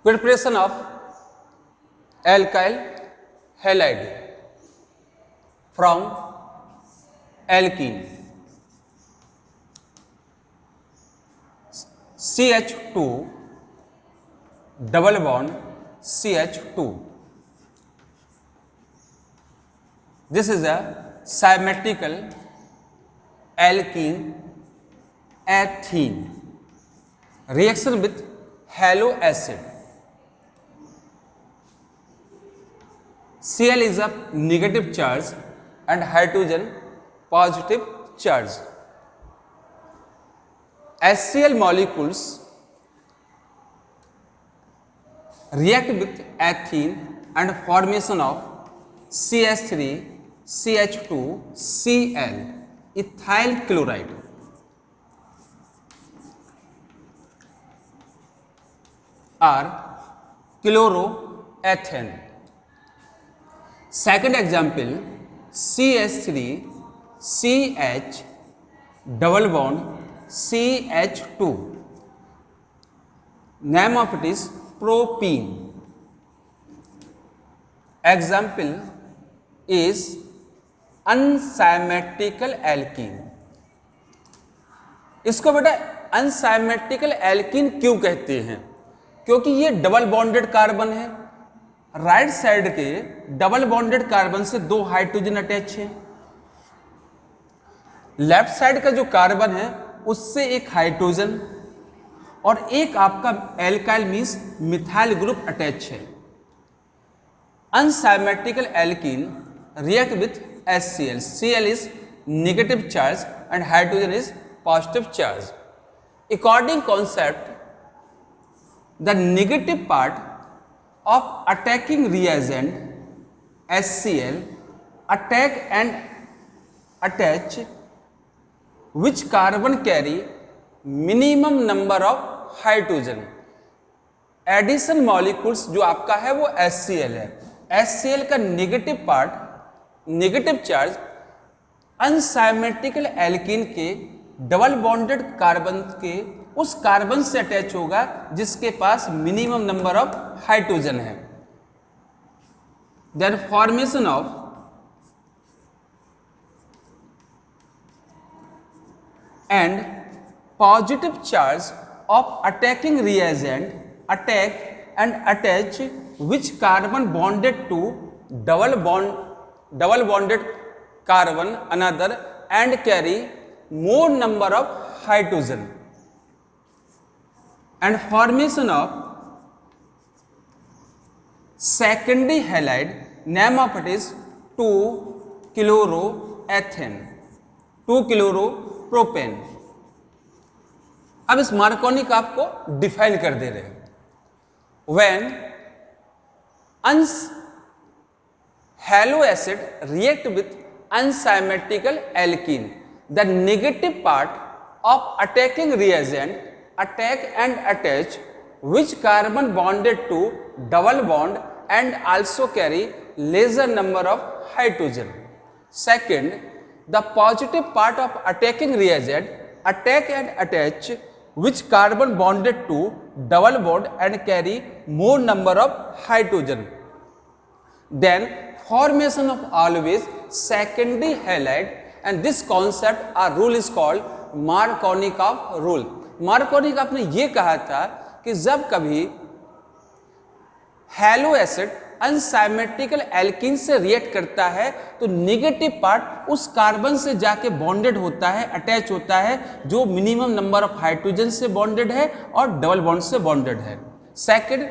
preparation of alkyl halide from alkene. CH2 double bond CH2. This is a symmetrical alkene ethene reaction with halo acid. Cl is a negative charge and hydrogen positive charge. HCl molecules react with ethene and formation of CH3 CH2 Cl ethyl chloride. Or chloroethane. Second example, CH3 CH double bond CH2. Name of it is propene. Example is unsymmetrical alkene. इसको बेटा अनसाइमेट्रिकल alkene क्यों कहते हैं? क्योंकि ये double bonded carbon है। Right side के double bonded carbon से दो हाइड्रोजन अटैच है, लेफ्ट साइड का जो कार्बन है उससे एक हाइड्रोजन और एक आपका alkyl means methyl group attach है। Unsymmetrical alkene react with HCl. Cl is negative charge and hydrogen is positive charge. According concept, the negative part of attacking reagent HCl attack and attach which carbon carry minimum number of hydrogen. Addition molecules जो आपका है वो HCl है। HCl का negative part negative charge unsymmetrical alkene के double bonded carbon के उस carbon से अटैच होगा जिसके पास मिनिमम नंबर ऑफ हाइड्रोजन है। Then formation of and positive charge of attacking reagent attack and attach which carbon bonded to double bonded carbon another and carry more number of hydrogen, and formation of secondary halide. Name of it is 2-chloroethane, 2-chloropropane. अब इस मार्कोनिक आपको define कर दे रहे हैं। When halo acid react with unsymmetrical alkene, the negative part of attacking reagent attack and attach which carbon bonded to double bond and also carry lesser number of hydrogen. Second, the positive part of attacking reagent attack and attach which carbon bonded to double bond and carry more number of hydrogen. Then formation of always secondary halide, and this concept or rule is called Markovnikov rule. Markovnikov ने ये कहा था कि जब कभी hello acid अनसाइमेट्रिकल alkene से react करता है तो नेगेटिव पार्ट उस कार्बन से जाके बॉन्डेड होता है, अटैच होता है जो मिनिमम नंबर ऑफ हाइड्रोजन से बॉन्डेड है और डबल बॉन्ड से बॉन्डेड है। सेकंड,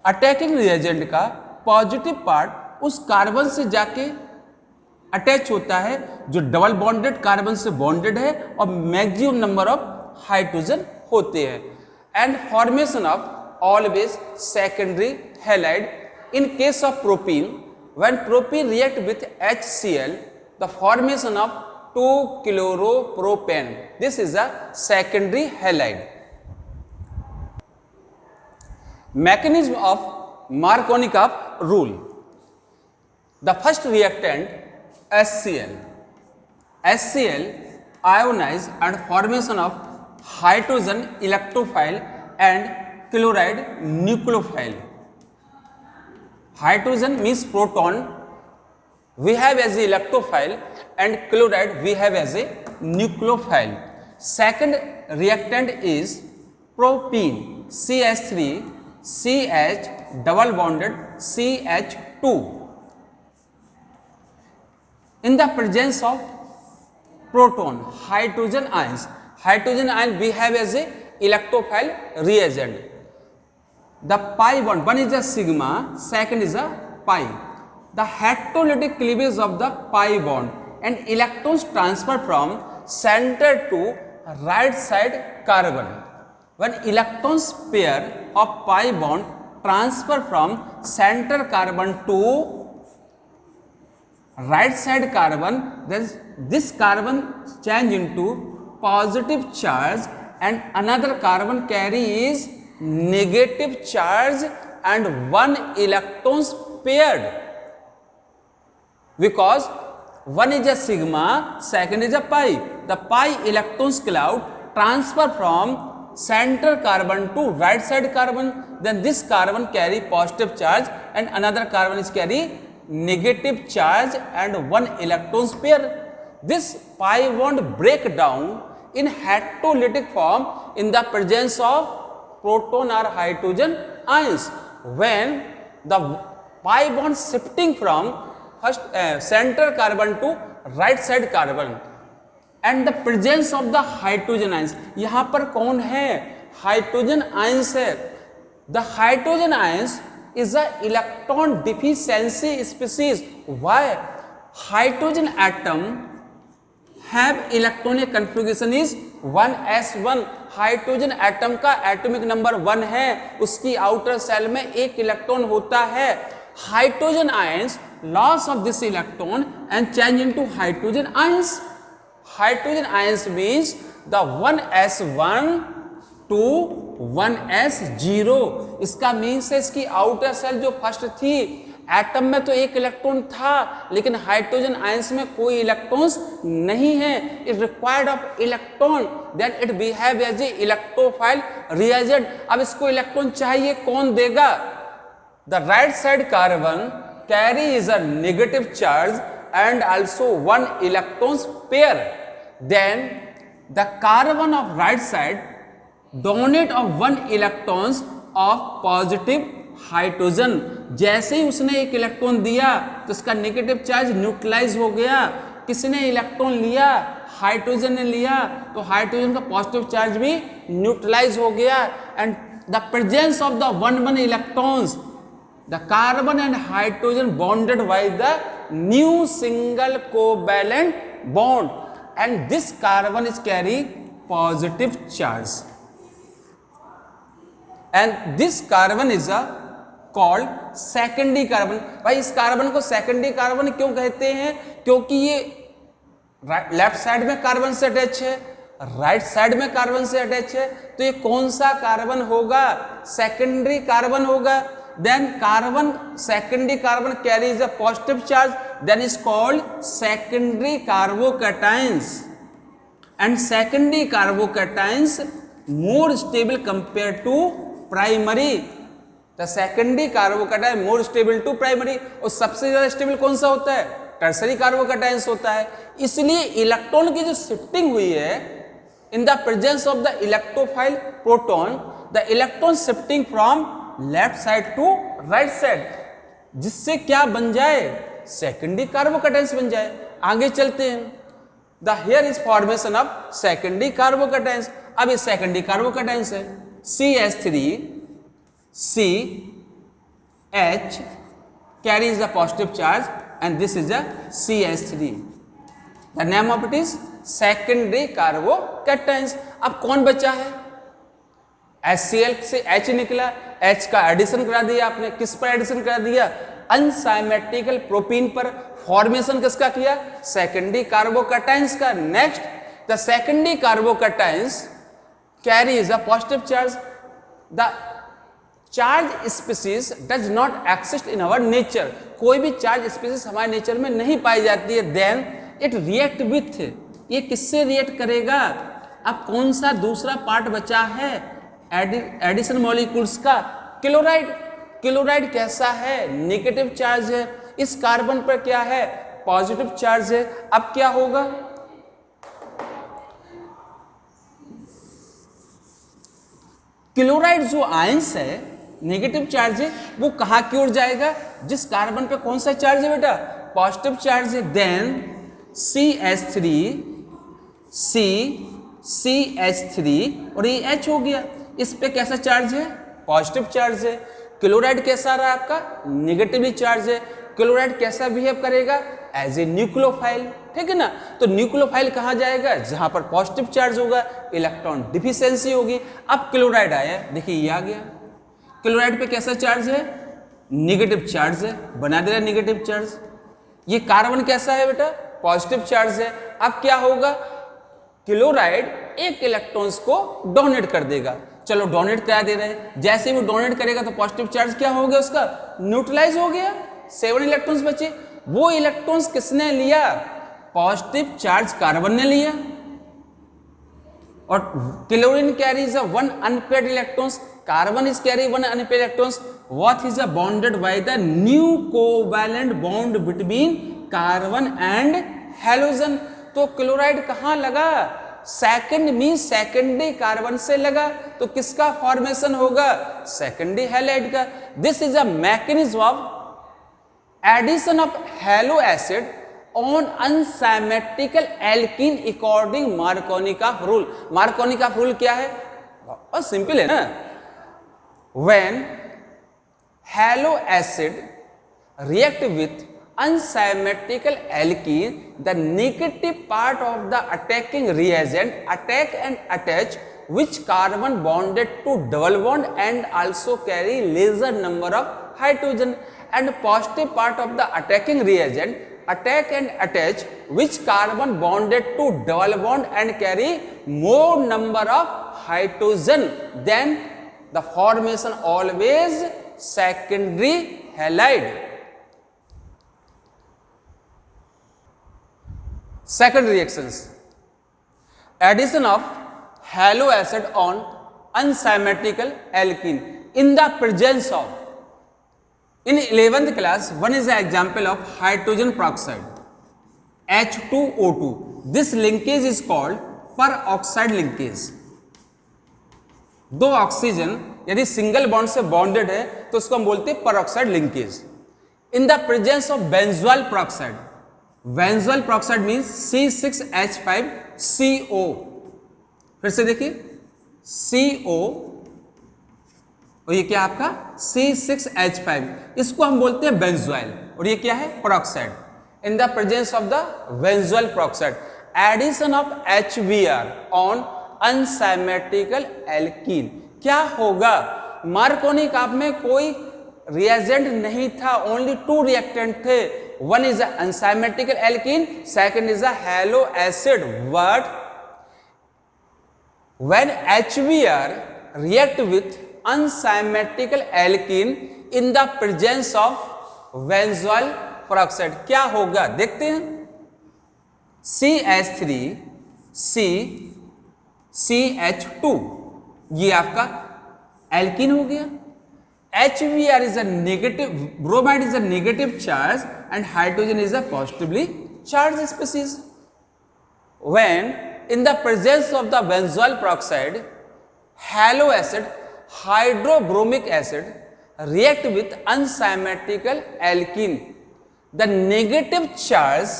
अटैकिंग रिएजेंट का पॉजिटिव पार्ट उस कार्बन से जाके अटैच होता है जो डबल बॉन्डेड कार्बन से बॉन्डेड है और मैक्सिमम नंबर ऑफ हाइड्रोजन होते हैं। And formation of always secondary halide. In case of propene, when propene react with HCl, the formation of 2-chloropropane. This is a secondary halide. Mechanism of Markovnikov rule. The first reactant HCl. HCl ionize and formation of hydrogen electrophile and chloride nucleophile. Hydrogen means proton we have as a electrophile and chloride we have as a nucleophile. Second reactant is propene, CH3 CH double bonded CH2. In the presence of proton, hydrogen ions we have as a electrophile reagent. The pi bond, one is a sigma, second is a pi. The heterolytic cleavage of the pi bond and electrons transfer from center to right side carbon. When electrons pair of pi bond transfer from center carbon to right side carbon, then this carbon change into positive charge and another carbon carry is negative charge and one electrons paired, because one is a sigma, second is a pi. The pi electrons cloud transfer from center carbon to right side carbon, then this carbon carry positive charge and another carbon is carry negative charge and one electrons pair. This pi bond break down in heterolytic form in the presence of proton or hydrogen ions. When the pi bond shifting from first center carbon to right side carbon and the presence of the hydrogen ions, यहाँ पर कौन है? Hydrogen ions है. The hydrogen ions is a electron deficiency species. Why? Hydrogen atom have electronic configuration is 1s1. Hydrogen atom का atomic number 1 है, उसकी outer cell में एक इलेक्ट्रॉन होता है. Hydrogen ions loss of this electron and change into hydrogen ions. Hydrogen ions means the 1s1 to 1s0. इसका means है इसकी आउटर सेल जो फर्स्ट थी, एटम में तो एक इलेक्ट्रॉन था लेकिन हाइड्रोजन आयंस में कोई इलेक्ट्रॉन्स नहीं है. It required of electron, then it behave as a electrophile reagent. अब इसको इलेक्ट्रॉन चाहिए, कौन देगा? The right side carbon carries a negative charge and also one electrons pair. Then the carbon of right side donate of one electrons of positive hydrogen. जैसे ही उसने एक electron दिया तो उसका नेगेटिव चार्ज न्यूट्रलाइज हो गया. किसने इलेक्ट्रॉन लिया? हाइड्रोजन ने लिया, तो हाइड्रोजन का पॉजिटिव चार्ज भी न्यूट्रलाइज हो गया. And the presence of the one electrons, the carbon and hydrogen bonded by the new single covalent bond and this carbon is carry positive charge and this carbon is a called secondary carbon. भाई इस carbon को secondary carbon क्यों कहते हैं? क्योंकि ये left side में carbon से अटैच है, राइट साइड में कार्बन से अटैच है, तो ये कौन सा कार्बन होगा? सेकेंडरी कार्बन होगा. Then carbon, secondary carbon carries a positive charge, then is called secondary carbocations. And secondary carbocations more stable compared to primary. The secondary carbocation more stable to primary. और सबसे ज्यादा stable कौन सा होता है? Tertiary carbocations होता है. इसलिए इलेक्ट्रॉन की जो शिफ्टिंग हुई है in the presence of the electrophile proton, the electron shifting from left side to right side, जिससे क्या बन जाए? सेकेंडरी कार्बोकैटायंस बन जाए. आगे चलते हैं. The here is formation of secondary carbocations. अब ये सेकेंडरी कार्बोकैटायंस है. CH3 CH carries the positive charge and this is a CH3. The name of it is secondary carbocations. अब कौन बचा है? HCl से H निकला, H का एडिशन करा दिया आपने. किस पर एडिशन करा दिया? अनसाइमेट्रिकल प्रोपीन पर. फॉर्मेशन किसका किया? सेकेंडरी कार्बोकैटायंस का. Next, the secondary carbocations carries a positive charge. The charge species does not exist in our nature. कोई भी चार्ज स्पीसीज हमारे नेचर में नहीं पाई जाती है. देन इट रिएक्ट विथ, ये किससे रिएक्ट करेगा? अब कौन सा दूसरा पार्ट बचा है? एडिशन मॉलिक्यूल्स का क्लोराइड। क्लोराइड कैसा है? नेगेटिव चार्ज है। इस कार्बन पर क्या है? पॉजिटिव चार्ज है। अब क्या होगा? क्लोराइड जो आयंस है, नेगेटिव चार्ज है, वो कहां की ओर जाएगा? जिस कार्बन पे कौन सा चार्ज है बेटा? पॉजिटिव चार्ज है। देन CH3 CH3 और ये H हो गया। इस पे कैसा चार्ज है? पॉजिटिव चार्ज है। क्लोराइड कैसा रहा आपका? नेगेटिवली चार्ज है। क्लोराइड कैसा बिहेव करेगा? एज ए न्यूक्लियोफाइल, ठीक है ना। तो न्यूक्लियोफाइल कहाँ जाएगा? जहां पर पॉजिटिव चार्ज होगा, इलेक्ट्रॉन डिफिशियंसी होगी। अब क्लोराइड आया, देखिए ये आ गया। क्लोराइड पे कैसा चार्ज है? नेगेटिव चार्ज है, बना दे रहा नेगेटिव चार्ज। ये कार्बन कैसा है बेटा? पॉजिटिव चार्ज है। अब क्या होगा? क्लोराइड एक इलेक्ट्रॉन्स को डोनेट कर देगा। चलो डोनेट करा दे रहे हैं, जैसे वो डोनेट करेगा तो पॉजिटिव चार्ज क्या हो गया उसका? न्यूट्रलाइज हो गया। 7 इलेक्ट्रॉन्स बचे। वो इलेक्ट्रॉन्स किसने लिया? पॉजिटिव चार्ज कार्बन ने लिया। और chlorine carries 1 unpaired electrons, carbon is carry 1 unpaired electrons. What is bonded by the new covalent bond between carbon and halogen? तो क्लोराइड कहां लगा? सेकेंड मीन सेकेंडरी कार्बन से लगा। तो किसका फॉर्मेशन होगा? सेकेंडरी हैलाइड का। This is a mechanism of addition of halo acid on unsymmetrical alkene according Markovnikov rule. Markovnikov rule क्या है? बहुत सिंपल है ना। When halo acid react with unsymmetrical alkene, the negative part of the attacking reagent attack and attach which carbon bonded to double bond and also carry lesser number of hydrogen, and positive part of the attacking reagent attack and attach which carbon bonded to double bond and carry more number of hydrogen. Then the formation always secondary halide. Second reactions: addition of halo acid on unsymmetrical alkene in the presence of, in 11th class one is an example of hydrogen peroxide H2O2. This linkage is called peroxide linkage. दो oxygen यदि single bond से bonded है तो उसको हम बोलते हैं peroxide linkage. In the presence of benzoyl peroxide, benzoyl peroxide means C6H5CO। फिर से देखिए CO और ये क्या आपका C6H5, इसको हम बोलते हैं बेंजोइल और ये क्या है? Peroxide. In the presence of the benzoyl peroxide, addition of HBr on unsymmetrical alkene, क्या होगा? मार्कोनिकॉफ में कोई रिएजेंट नहीं था, ओनली 2 रिएक्टेंट थे। One is unsymmetrical alkene, second is a halo acid. But when HBr react with unsymmetrical alkene in the presence of benzoyl peroxide, क्या होगा? देखते हैं। CH3CH2 ये आपका एल्कीन हो गया। HBr is a negative, bromide is a negative charge and hydrogen is a positively charged species. When in the presence of the benzoyl peroxide, halo acid, hydrobromic acid react with unsymmetrical alkene, the negative charge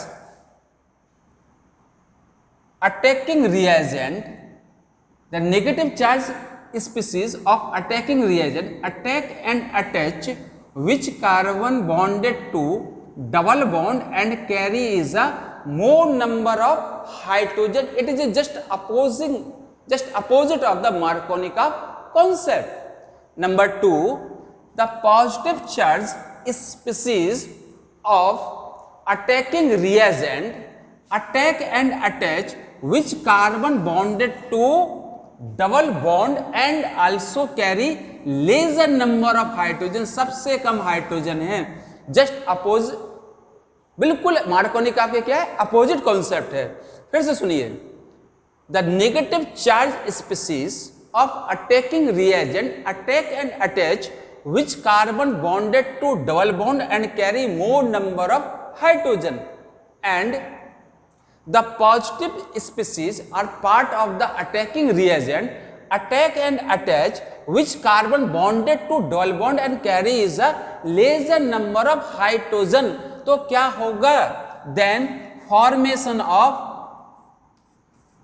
attacking reagent, the negative charge species of attacking reagent attack and attach which carbon bonded to double bond and carry is a more number of hydrogen. It is just opposite of the Markovnikov concept. Number 2, the positive charge species of attacking reagent attack and attach which carbon bonded to double bond and also carry lesser number of hydrogen, सबसे कम hydrogen है। Just oppose, बिल्कुल Markovnikov के क्या है? Opposite concept है। फिर से सुनिए, the negative charge species of attacking reagent attack and attach which carbon bonded to double bond and carry more number of hydrogen, and the positive species are part of the attacking reagent attack and attach which carbon bonded to double bond and carry is a lesser number of hydrogen. तो क्या होगा? Then formation of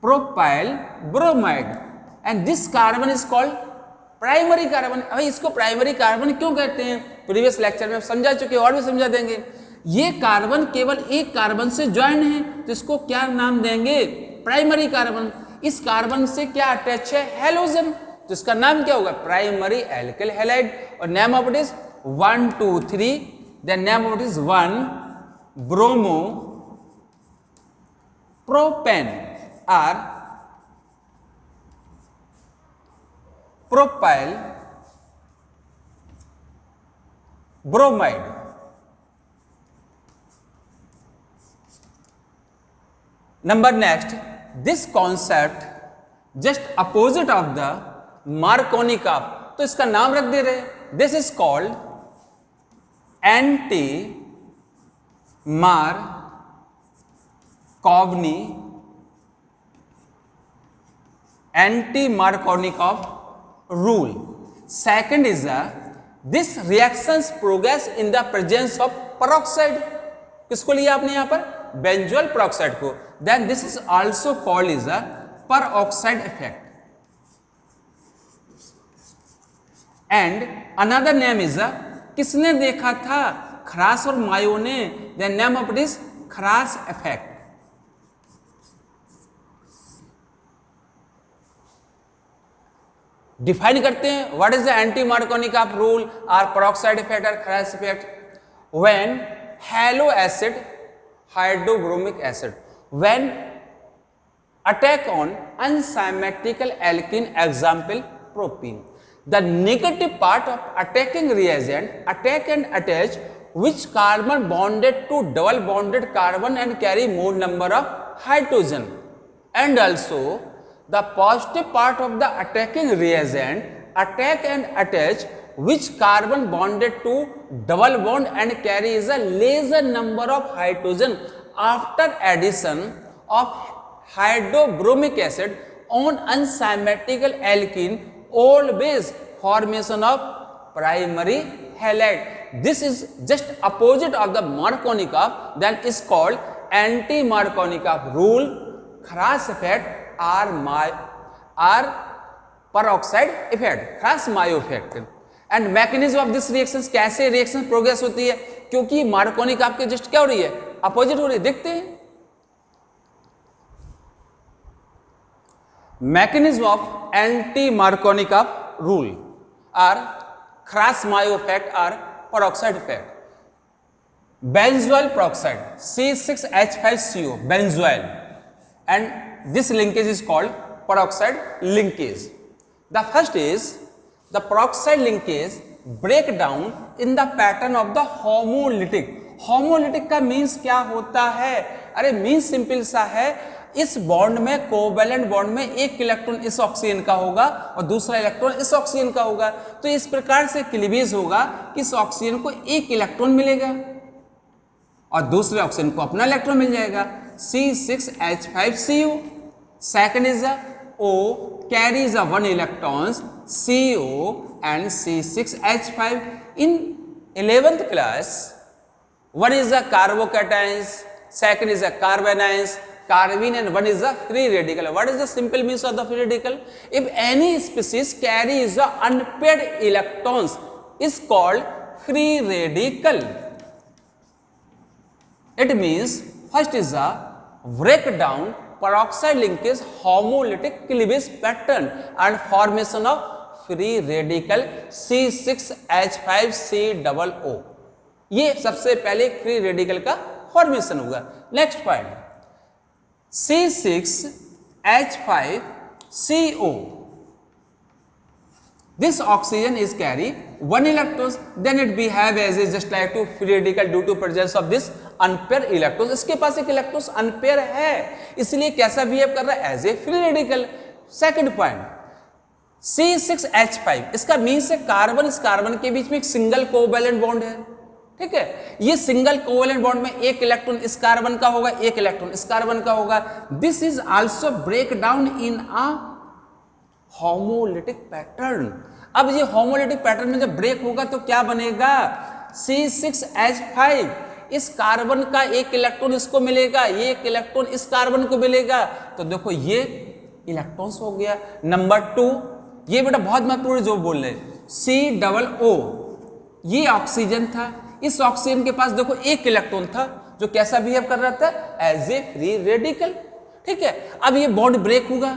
propyl bromide and this carbon is called primary carbon. भाई इसको primary carbon क्यों कहते हैं? Previous lecture में समझा चुके, और भी समझा देंगे. ये कार्बन केवल एक कार्बन से ज्वाइन है तो इसको क्या नाम देंगे? Primary carbon. इस कार्बन से क्या अटैच है? हैलोजन. तो इसका नाम क्या होगा? Primary alkyl halide. और name of it is 1 2 3. Then name of it is 1 bromo propane or propyl bromide. Number next, this concept just opposite of the Markovnikov. तो इसका नाम रख दे रहे. This is called anti-Markovnikov rule. Second is this reactions progress in the presence of peroxide. किसको लिया आपने यहाँ पर? बेंजोल peroxide को. Then this is also called is a peroxide effect. And another name is किसने देखा था? खरास और मायो ने. The name of it is Kharasch effect. Define करते हैं. What is the anti Markovnikov rule और पेरोक्साइड इफेक्ट और Kharasch effect? When halo acid hydrobromic acid when attack on unsymmetrical alkene example propene, the negative part of attacking reagent attack and attach which carbon bonded to double bonded carbon and carry more number of hydrogen, and also the positive part of the attacking reagent attack and attach which carbon bonded to double bond and carry is a lesser number of hydrogen after addition of hydrobromic acid on unsymmetrical alkene always formation of primary halide. This is just opposite of the Markovnikov, then is called anti-Markovnikov rule, Kras effect or peroxide effect, Kras Mayo effect. And mechanism of this reactions, कैसे reaction progress होती है? क्योंकि Markovnikov के just क्या हो रही है? Opposite हो रही है. देखते हैं mechanism of anti-Markovnikov rule or Kras Mayo effect or peroxide effect. Benzoyl peroxide C6H5CO benzoyl, and this linkage is called peroxide linkage. The first is the peroxide linkage break down in the pattern of the homolytic. homolytic का means क्या होता है? अरे means simple सा है, इस bond में covalent bond में एक इलेक्ट्रॉन इस ऑक्सीजन का होगा और दूसरा इलेक्ट्रॉन इस ऑक्सीजन का होगा. तो इस प्रकार से क्लीवेज होगा कि इस ऑक्सीजन को एक इलेक्ट्रॉन मिलेगा और दूसरे ऑक्सीजन को अपना इलेक्ट्रॉन मिल जाएगा. C6H5Cu. Second is O carries a 1 electrons CO and C6H5. In 11th class, one is a carbocations, second is a carbanions, carbene, and one is a free radical. What is the simple means of the free radical? If any species carries the unpaired electrons is called free radical. It means first is a breakdown peroxide linkage homolytic cleavage pattern and formation of free radical C6H5COO. ये सबसे पहले free radical का formation होगा. Next point C6H5CO. This oxygen is carry 1 electrons, then it behave as is just like to free radical due to presence of this unpaired electrons. इसके पास एक electron unpair है, इसलिए कैसा बिहेव कर रहा है? As a free radical. Second point, C6H5, इसका means है कार्बन, इस कार्बन के बीच में एक सिंगल कोवैलेंट बॉन्ड है, ठीक है। ये सिंगल कोवैलेंट बॉन्ड में एक इलेक्ट्रॉन इस कार्बन का होगा, एक इलेक्ट्रॉन इस कार्बन का होगा। This is also break down in a homolytic pattern. अब ये होमोलिटिक पैटर्न में जब ब्रेक होगा तो क्या बनेगा, C6H5, इस कार्बन का एक इलेक्ट्रॉन इसको मिलेगा, ये एक इलेक्ट्रॉन इस कार्बन को मिलेगा, तो देखो ये इलेक्ट्रॉन्स हो गया। नंबर 2, ये बेटा बहुत महत्वपूर्ण जो बोल रहे, COO, ये ऑक्सीजन था, इस ऑक्सीजन के पास देखो एक इलेक्ट्रॉन था जो कैसा बिहेव कर रहा था, एज ए फ्री रेडिकल, ठीक है। अब ये बॉन्ड ब्रेक होगा,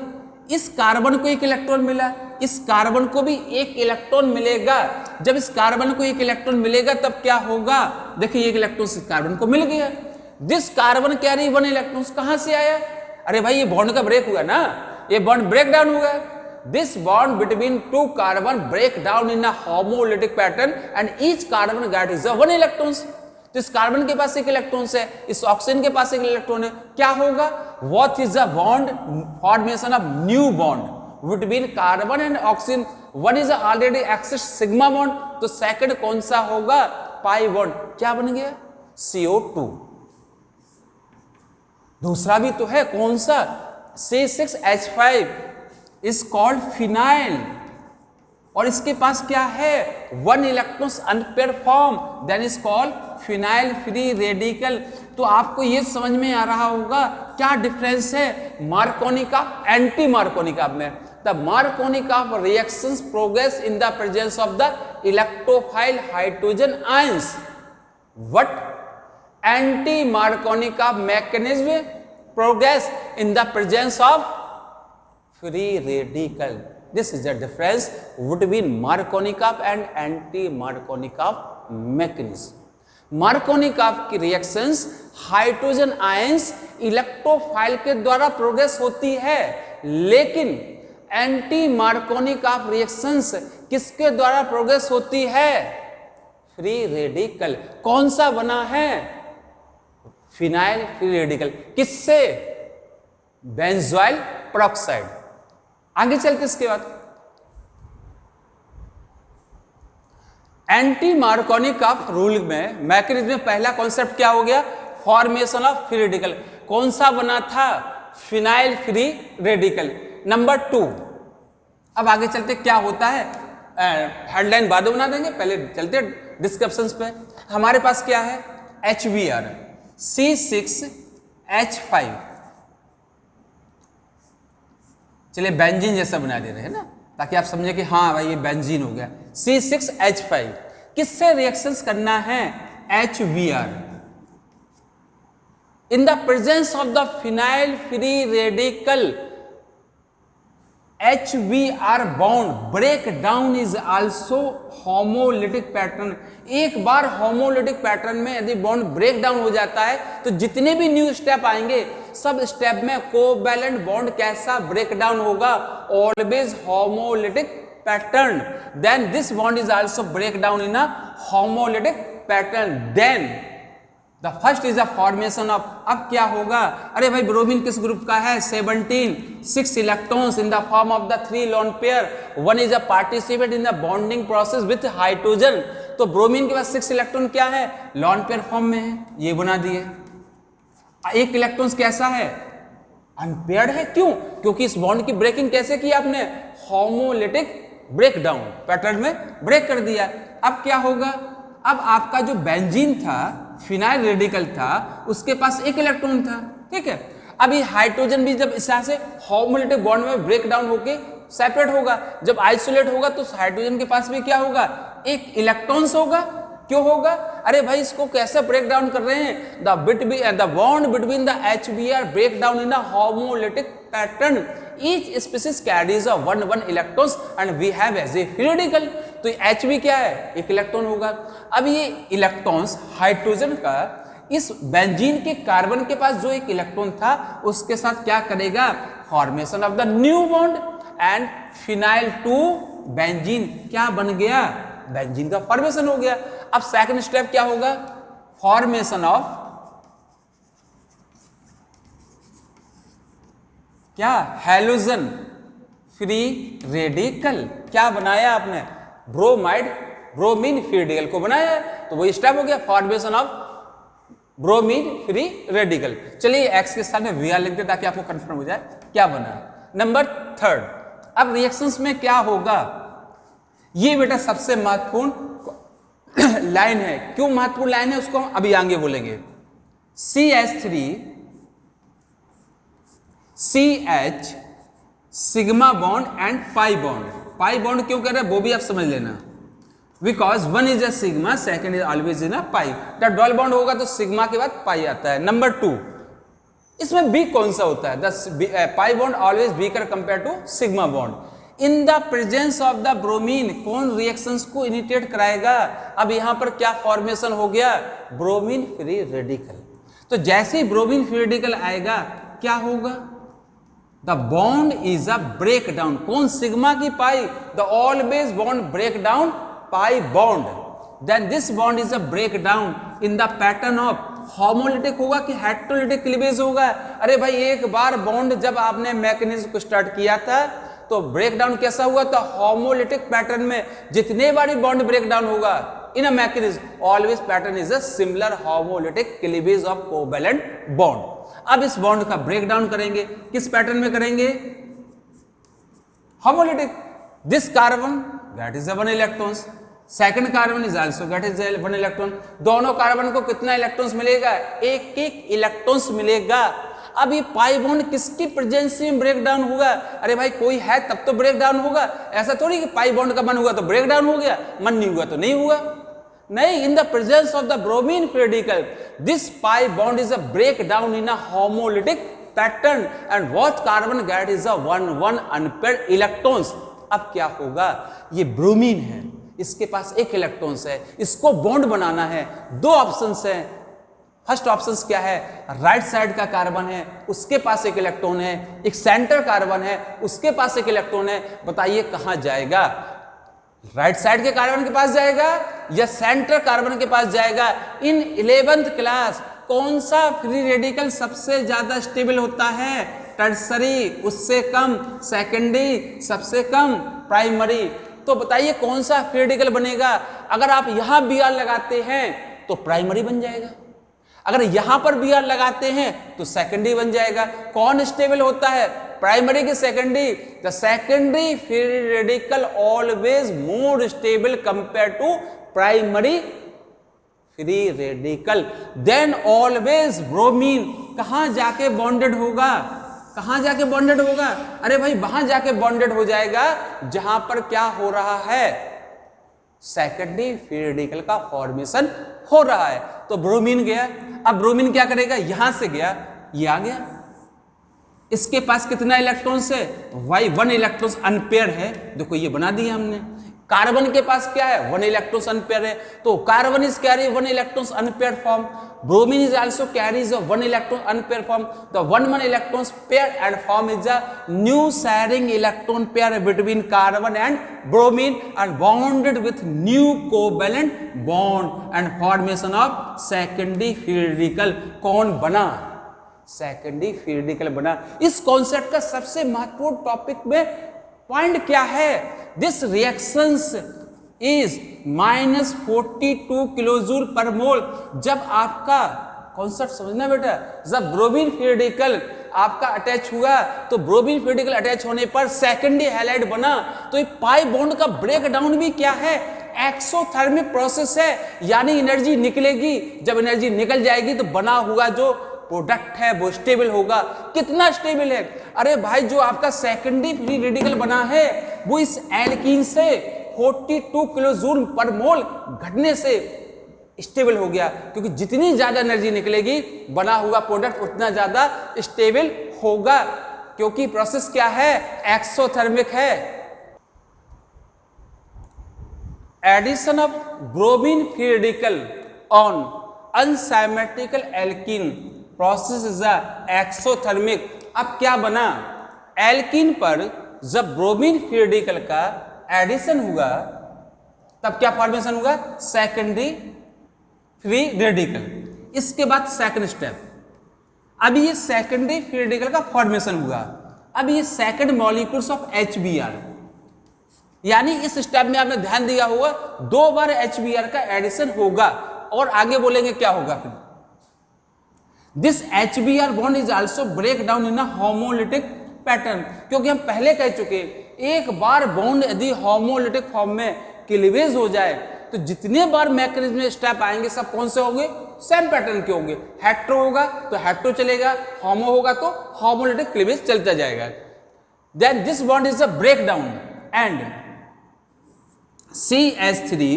इस कार्बन को एक इलेक्ट्रॉन मिला, इस कार्बन को भी एक इलेक्ट्रॉन मिलेगा। जब इस कार्बन को एक इलेक्ट्रॉन मिलेगा तब क्या होगा, देखिए एक इलेक्ट्रॉन इस कार्बन को मिल गया। दिस कार्बन कैरी 1 इलेक्ट्रॉन, कहां से आया, अरे भाई ये बॉन्ड का ब्रेक हुआ ना, ये बॉन्ड ब्रेक डाउन हुआ। This bond between 2 carbon break down in a homolytic pattern and each carbon get is 1 electron. तो इस कार्बन के पास एक इलेक्ट्रॉन है, इस ऑक्सीजन के पास एक इलेक्ट्रॉन है, क्या होगा, what is the bond formation of new bond between carbon and oxygen, one is already excess sigma bond, तो सेकंड कौन सा होगा, पाई बॉन्ड, क्या बन गया, CO2। दूसरा भी तो है, कौन सा, C6H5 इज कॉल्ड फिनाइल, और इसके पास क्या है, 1 electron unpaired form, then is called phenyl free radical. तो आपको ये समझ में आ रहा होगा क्या डिफरेंस है मार्कोनिकॉफ एंटी मार्कोनिकॉफ में। The Markovnikov reactions progress in the presence of the electrophile hydrogen ions, what anti Markovnikov mechanism progress in the presence of free radical. This is the difference between Markovnikov and anti-Markovnikov mechanism. Markovnikov की reactions hydrogen ions electrophile के द्वारा progress होती है, लेकिन anti Markovnikov reactions किसके द्वारा progress होती है, फ्री रेडिकल। कौन सा बना है, फिनाइल फ्री रेडिकल, किससे, बेंजोइल पेरोक्साइड। आगे चलते इसके बाद एंटी मार्कोनिकॉफ रूल में मैकेनिज्म में पहला कॉन्सेप्ट क्या हो गया, फॉर्मेशन ऑफ फ्री रेडिकल। कौन सा बना था, फिनाइल फ्री रेडिकल। नंबर 2, अब आगे चलते क्या होता है, हेडलाइन बाद में बना देंगे, पहले चलते डिस्क्रिप्शंस पे। हमारे पास क्या है, HBr C6H5, चलिए बेंजीन जैसा बना दे रहे हैं ना, ताकि आप समझे कि हाँ भाई ये बेंजीन हो गया। C6H5 किससे रिएक्शंस करना है, HBr in the presence of the phenyl free radical. HBr bond break down is also homolytic pattern. एक बार होमोलिटिक पैटर्न में यदि बॉन्ड ब्रेक डाउन हो जाता है तो जितने भी न्यू स्टेप आएंगे सब स्टेप में कोवैलेंट बॉन्ड कैसा ब्रेक डाउन होगा, always homolytic pattern. Then this bond is also break down in a homolytic pattern. Then the first is a formation of, अब क्या होगा, अरे भाई ब्रोमीन किस ग्रुप का है, 17, 6 electrons in the form of the 3 lone pair, one is a participate in the bonding process with hydrogen. तो bromine के पास 6 इलेक्ट्रॉन क्या है, लोन पेयर फॉर्म में है, ये बना दिए। एक इलेक्ट्रॉन कैसा है, अनपेयर्ड है, क्यों, क्योंकि इस बॉन्ड की ब्रेकिंग कैसे की आपने, होमोलिटिक ब्रेक डाउन पैटर्न में ब्रेक कर दिया। अब क्या होगा, अब आपका जो बेंजीन था, फिनाइल रेडिकल था, उसके पास एक इलेक्ट्रॉन था, ठीक है। अब ये हाइड्रोजन भी जब इस तरह से होमोलिटिक बॉन्ड में ब्रेक डाउन होके सेपरेट होगा, जब आइसोलेट होगा तो हाइड्रोजन के पास भी क्या होगा, एक इलेक्ट्रॉन्स होगा। क्यों होगा, अरे भाई इसको कैसे ब्रेक डाउन कर रहे हैं, the bond between the HBr break down in a homolytic pattern, each species carries a 1 electrons and we have as a free radical. तो Hb क्या है, एक इलेक्ट्रॉन होगा। अब ये इलेक्ट्रॉन्स हाइड्रोजन का इस बेंजीन के कार्बन के पास जो एक इलेक्ट्रॉन था उसके साथ क्या करेगा, formation of the new bond and phenyl to benzene क्या बन गया, बेंजीन का फॉर्मेशन हो गया। अब सेकंड स्टेप क्या होगा, फॉर्मेशन ऑफ क्या, हैलोजन फ्री रेडिकल। क्या बनाया आपने? ब्रोमाइड ब्रोमीन फ्री रेडिकल को बनाया है, तो वही स्टेप हो गया formation of bromine free radical. चलिए एक्स के स्थान में वी आर लिख दे ताकि आपको कंफर्म हो जाए क्या बना। नंबर थर्ड, अब रिएक्शंस में क्या होगा, ये बेटा सबसे महत्वपूर्ण लाइन है। क्यों महत्वपूर्ण लाइन है उसको हम अभी आगे बोलेंगे। CH3 CH sigma bond and pi bond. Pi bond क्यों कर रहे हैं वो भी आप समझ लेना, because one is a sigma second is always in a pi. जब डबल बॉन्ड होगा तो सिग्मा के बाद पाई आता है। नंबर 2, इसमें बी कौन सा होता है? The pi bond always weaker compare to sigma bond. In the presence of the bromine कौन रिएक्शंस को इनिशिएट कराएगा? अब यहां पर क्या फॉर्मेशन हो गया? Bromine free radical. तो जैसे ही ब्रोमीन फ्री रेडिकल आएगा क्या होगा? The bond is a break down. कौन? सिग्मा की pi. The always bond break down pi bond. Then this bond is a break down in the pattern of homolytic होगा कि हेटेरोलिटिक क्लीवेज होगा? अरे भाई एक बार बॉन्ड जब आपने मैकेनिज्म को स्टार्ट किया था तो ब्रेकडाउन कैसा हुआ था? होमोलिटिक पैटर्न में। जितने बार बॉन्ड ब्रेकडाउन होगा in a mechanism always pattern is a similar homolytic cleavage of covalent bond. अब इस बॉन्ड का ब्रेकडाउन करेंगे, किस पैटर्न में करेंगे? Homolytic. This carbon that is 1 electrons, second carbon is also that is 1 electron. दोनों carbon को कितना इलेक्ट्रॉन्स मिलेगा? एक एक इलेक्ट्रॉन्स मिलेगा। अब ये पाई बॉन्ड किसकी प्रेजेंस में ब्रेक डाउन होगा? अरे भाई कोई है तब तो ब्रेक डाउन होगा, ऐसा थोड़ी कि पाई बॉन्ड का मन हुआ तो ब्रेक डाउन हो गया, मन नहीं हुआ तो नहीं हुआ। नहीं, in the presence of the bromine radical this pi bond is a break down in a homolytic pattern and what carbon get is a 1 unpaired electrons. अब क्या होगा? ये ब्रोमीन है, इसके पास एक इलेक्ट्रॉन्स है, इसको बॉन्ड बनाना है। दो ऑप्शंस हैं। फर्स्ट ऑप्शन क्या है? राइट साइड का कार्बन है, उसके पास एक इलेक्ट्रॉन है, एक सेंटर कार्बन है, उसके पास एक इलेक्ट्रॉन है। बताइए कहां जाएगा? राइट साइड के कार्बन के पास जाएगा या सेंटर कार्बन के पास जाएगा? इन 11th क्लास कौन सा फ्री रेडिकल सबसे ज्यादा स्टेबल होता है? टर्सरी उससे कम, सेकेंडरी सबसे कम, प्राइमरी। तो बताइए कौन सा फ्री रेडिकल बनेगा? अगर आप यहां Br लगाते हैं तो प्राइमरी बन जाएगा, अगर यहां पर Br लगाते हैं तो सेकेंडरी बन जाएगा। कौन स्टेबल होता है? प्राइमरी की secondary. The secondary free radical always more stable compare to primary free radical. Then always bromine कहां जाके बॉन्डेड होगा? कहां जाके बॉन्डेड होगा? अरे भाई वहां जाके बॉन्डेड हो जाएगा जहां पर क्या हो रहा है? सेकेंडरी फ्री रेडिकल का फॉर्मेशन हो रहा है। तो ब्रोमीन गया। अब ब्रोमीन क्या करेगा? यहां से गया, ये आ गया, इसके पास कितना इलेक्ट्रॉन्स है? वाई 1 इलेक्ट्रॉन्स अनपेयर है। देखो ये बना दिया हमने। कार्बन के पास क्या है? 1 इलेक्ट्रॉन्स अनपेयर है, तो carbon is carry 1 electrons unpair form. Bromine is also carries a 1 electron unpaired form. The 1 electrons pair and form is a new sharing electron pair between carbon and bromine and bonded with new covalent bond and formation of secondary free radical. कौन बना? Secondary free radical बना। इस concept का सबसे महत्वपूर्ण topic में point क्या है? दिस रिएक्शंस इज -42 किलोजूल पर मोल। जब आपका कॉन्सेप्ट समझना बेटा, जब ब्रोमीन फ्री रेडिकल आपका अटैच हुआ तो ब्रोमीन फ्री रेडिकल अटैच होने पर सेकेंडरी हैलाइड बना, तो ये पाई बॉन्ड का ब्रेक डाउन भी क्या है? एक्सोथर्मिक प्रोसेस है, यानी एनर्जी निकलेगी। जब एनर्जी निकल जाएगी तो बना हुआ जो प्रोडक्ट है वो स्टेबल होगा। कितना स्टेबल है? अरे भाई जो आपका सेकेंडरी फ्री रेडिकल बना है वो इस एल्कीन से 42 किलोजूल पर मोल घटने से स्टेबल हो गया, क्योंकि जितनी ज्यादा एनर्जी निकलेगी बना हुआ प्रोडक्ट उतना ज्यादा स्टेबल होगा, क्योंकि प्रोसेस क्या है? एक्सोथर्मिक है। Addition of bromine free radical on unsymmetrical alkene process is exothermic. अब क्या बना? एल्कीन पर जब ब्रोमीन फ्री रेडिकल का एडिशन हुआ तब क्या फॉर्मेशन हुआ? Secondary free radical. इसके बाद सेकंड स्टेप, अब ये सेकेंडरी फ्री रेडिकल का फॉर्मेशन हुआ। अब ये सेकंड मॉलिक्यूल्स ऑफ HBr, यानी इस स्टेप में आपने ध्यान दिया होगा 2 बार HBr का एडिशन होगा और आगे बोलेंगे क्या होगा फिर। This HBr bond is also break down in a homolytic pattern, क्योंकि हम पहले कह चुके एक बार बॉन्ड यदि होमोलिटिक फॉर्म में क्लीवेज हो जाए तो जितने बार मैकेनिज्म में स्टेप आएंगे सब कौन से होंगे, सेम पैटर्न के होंगे। हेट्रो होगा तो हेट्रो चलेगा, होमो होगा तो होमोलिटिक क्लीवेज चलता जाएगा। Then this bond is a break down and CH3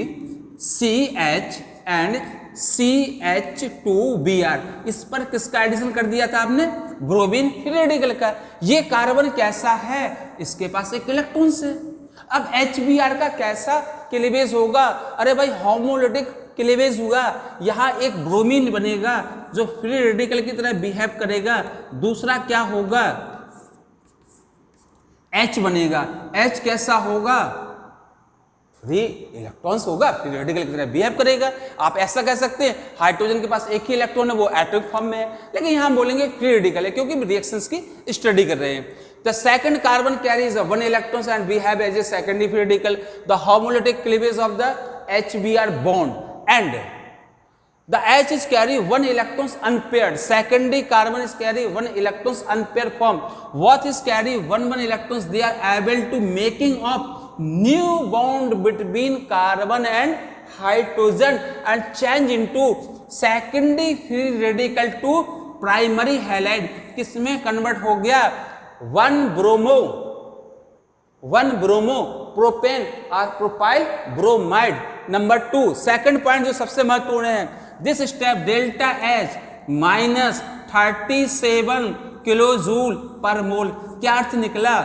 CH and CH2Br, इस पर किसका एडिशन कर दिया था आपने, ब्रोमीन फ्री रेडिकल का। ये कार्बन कैसा है, इसके पास एक इलेक्ट्रॉन है। अब HBr का कैसा क्लीवेज होगा, अरे भाई होमोलिटिक क्लीवेज होगा, यहाँ एक ब्रोमीन बनेगा जो फ्री रेडिकल की तरह बिहेव करेगा, दूसरा क्या होगा H बनेगा। H कैसा होगा, फ्री इलेक्ट्रॉन्स होगा, फ्री रेडिकल की तरह बिहेव करेगा। आप ऐसा कह सकते हैं हाइड्रोजन के पास एक ही इलेक्ट्रॉन है, वो एटॉमिक फॉर्म में है, लेकिन यहां बोलेंगे फ्री रेडिकल है क्योंकि रिएक्शंस की स्टडी कर रहे हैं। The second carbon carries 1 electrons and we have as a secondary free radical the homolytic cleavage of the HBr bond and the H is carry 1 electrons unpaired, secondary carbon is carry 1 electrons unpaired form. What is carry 1 electrons, they are able to making of new bond between carbon and hydrogen and change into secondary free radical to primary halide, किसमें convert हो गया 1 bromo propane और propyl bromide. Number 2 second point जो सबसे महत्वपूर्ण है, this step delta H minus 37 kilojoule per mole. क्या अर्थ निकला,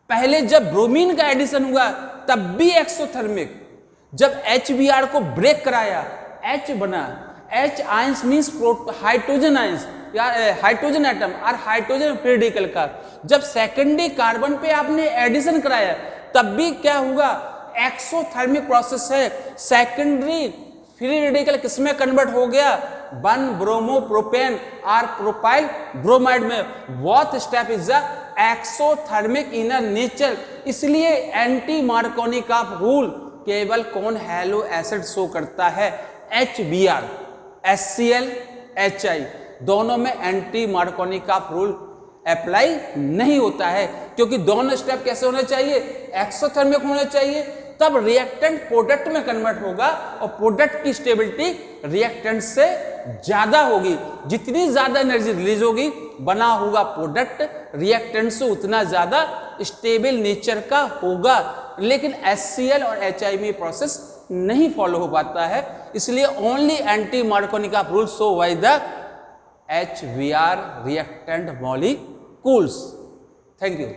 पहले जब ब्रोमीन का एडिशन हुआ तब भी एक्सोथर्मिक, जब HBr को ब्रेक कराया H बना, H ions means hydrogen ions या हाइड्रोजन एटम और हाइड्रोजन फ्री रेडिकल का, जब सेकेंडरी कार्बन पे आपने एडिशन कराया तब भी क्या हुआ, एक्सोथर्मिक प्रोसेस है। सेकेंडरी फ्री रेडिकल किसमें कन्वर्ट हो गया, 1 ब्रोमो प्रोपेन और प्रोपाइल ब्रोमाइड में। What step is the exothermic inner nature, इसलिए एंटी मार्कोनिकॉफ रूल केवल कौन हैलो एसिड शो करता है, HBr, HCl, HI, दोनों में एंटी मार्कोनिकॉफ रूल अप्लाई नहीं होता है, क्योंकि दोनों स्टेप कैसे होने चाहिए, एक्सोथर्मिक होने चाहिए, तब रिएक्टेंट प्रोडक्ट में कन्वर्ट होगा और प्रोडक्ट की स्टेबिलिटी रिएक्टेंट से ज्यादा होगी। जितनी ज्यादा एनर्जी रिलीज होगी बना होगा प्रोडक्ट रिएक्टेंट से उतना ज्यादा स्टेबल नेचर का होगा। लेकिन HCl और HI में प्रोसेस नहीं फॉलो हो पाता है, इसलिए only anti Markovnikov rule show by the HBr reactant molecules. Thank you.